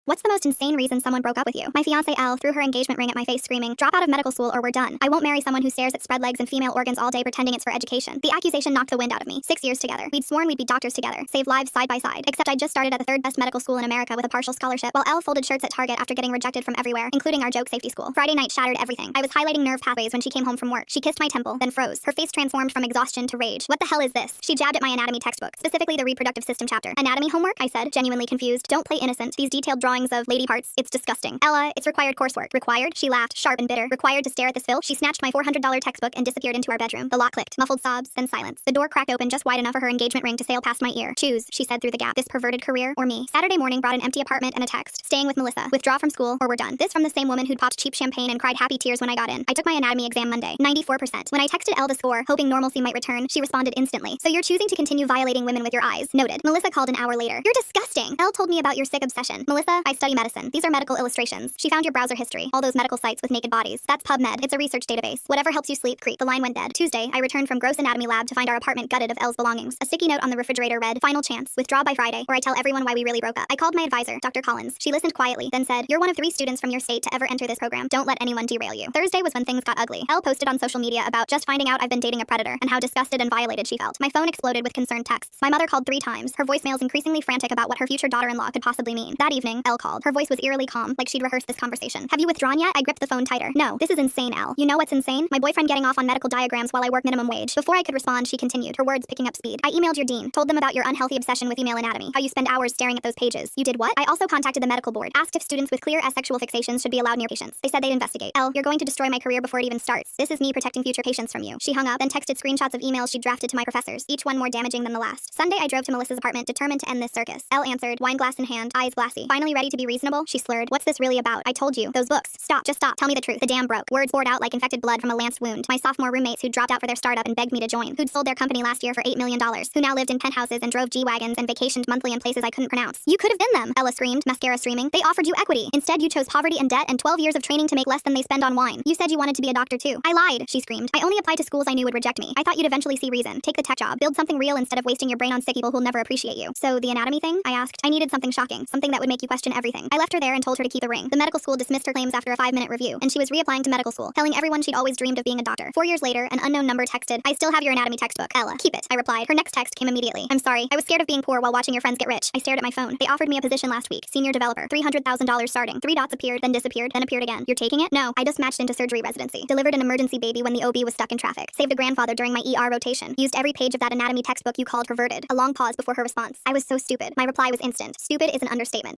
What's the most insane reason someone broke up with you? My fiancé Elle threw her engagement ring at my face screaming, "Drop out of medical school or we're done. I won't marry someone who stares at spread legs and female organs all day pretending it's for education." The accusation knocked the wind out of me. 6 years together. We'd sworn we'd be doctors together, save lives side by side. Except I just started at the third best medical school in America with a partial scholarship, while Elle folded shirts at Target after getting rejected from everywhere, including our joke safety school. Friday night shattered everything. I was highlighting nerve pathways when she came home from work. She kissed my temple, then froze. Her face transformed from exhaustion to rage. "What the hell is this?" She jabbed at my anatomy textbook, specifically the reproductive system chapter. "Anatomy homework?" I said, genuinely confused. "Don't play innocent. These detailed drawings of lady parts, it's disgusting." "Ella, it's required coursework." "Required?" She laughed, sharp and bitter. "Required to stare at this filth?" She snatched my $400 textbook and disappeared into our bedroom. The lock clicked, muffled sobs, then silence. The door cracked open just wide enough for her engagement ring to sail past my ear. "Choose," she said through the gap. "This perverted career or me?" Saturday morning brought an empty apartment and a text. "Staying with Melissa. Withdraw from school or we're done." This from the same woman who'd popped cheap champagne and cried happy tears when I got in. I took my anatomy exam Monday. 94%. When I texted Elle the score, hoping normalcy might return, she responded instantly. "So you're choosing to continue violating women with your eyes. Noted." Melissa called an hour later. "You're disgusting. Elle told me about your sick obsession." "Melissa, I study medicine. These are medical illustrations." "She found your browser history. All those medical sites with naked bodies. That's PubMed. It's a research database. Whatever helps you sleep, creep." The line went dead. Tuesday, I returned from gross anatomy lab to find our apartment gutted of Elle's belongings. A sticky note on the refrigerator read, "Final chance. Withdraw by Friday, or I tell everyone why we really broke up." I called my advisor, Dr. Collins. She listened quietly, then said, "You're one of 3 students from your state to ever enter this program. Don't let anyone derail you." Thursday was when things got ugly. Elle posted on social media about just finding out I've been dating a predator and how disgusted and violated she felt. My phone exploded with concerned texts. My mother called 3 times, her voicemails increasingly frantic about what her future daughter-in-law could possibly mean. That evening, Elle called. Her voice was eerily calm, like she'd rehearsed this conversation. "Have you withdrawn yet?" I gripped the phone tighter. "No, this is insane, Elle." "You know what's insane? My boyfriend getting off on medical diagrams while I work minimum wage." Before I could respond, she continued, her words picking up speed. "I emailed your dean, told them about your unhealthy obsession with female anatomy, how you spend hours staring at those pages." "You did what?" "I also contacted the medical board, asked if students with clear asexual fixations should be allowed near patients. They said they'd investigate." "Elle, you're going to destroy my career before it even starts. This is me protecting future patients from you." She hung up, then texted screenshots of emails she'd drafted to my professors, each one more damaging than the last. Sunday, I drove to Melissa's apartment, determined to end this circus. Elle answered, wine glass in hand, eyes glassy. "Finally ready to be reasonable?" She slurred. "What's this really about?" "I told you. Those books. Stop. Just stop. Tell me the truth." The dam broke. Words poured out like infected blood from a lanced wound. My sophomore roommates who'd dropped out for their startup and begged me to join, who'd sold their company last year for $8 million, who now lived in penthouses and drove G-Wagons and vacationed monthly in places I couldn't pronounce. "You could have been them," Ella screamed, mascara streaming. "They offered you equity. Instead, you chose poverty and debt and 12 years of training to make less than they spend on wine. You said you wanted to be a doctor too." "I lied," she screamed. "I only applied to schools I knew would reject me. I thought you'd eventually see reason. Take the tech job. Build something real instead of wasting your brain on sick people who'll never appreciate you." "So the anatomy thing?" I asked. "I needed something shocking, something that would make you question everything." I left her there and told her to keep the ring. The medical school dismissed her claims after a 5-minute review, and she was reapplying to medical school, telling everyone she'd always dreamed of being a doctor. 4 years later, an unknown number texted, "I still have your anatomy textbook, Ella. Keep it." I replied. Her next text came immediately. "I'm sorry. I was scared of being poor while watching your friends get rich." I stared at my phone. "They offered me a position last week. Senior developer. $300,000 starting." 3 dots appeared, then disappeared, then appeared again. "You're taking it?" "No. I just matched into surgery residency. Delivered an emergency baby when the OB was stuck in traffic. Saved a grandfather during my ER rotation. Used every page of that anatomy textbook you called perverted." A long pause before her response. I was so stupid. My reply was instant. Stupid is an understatement.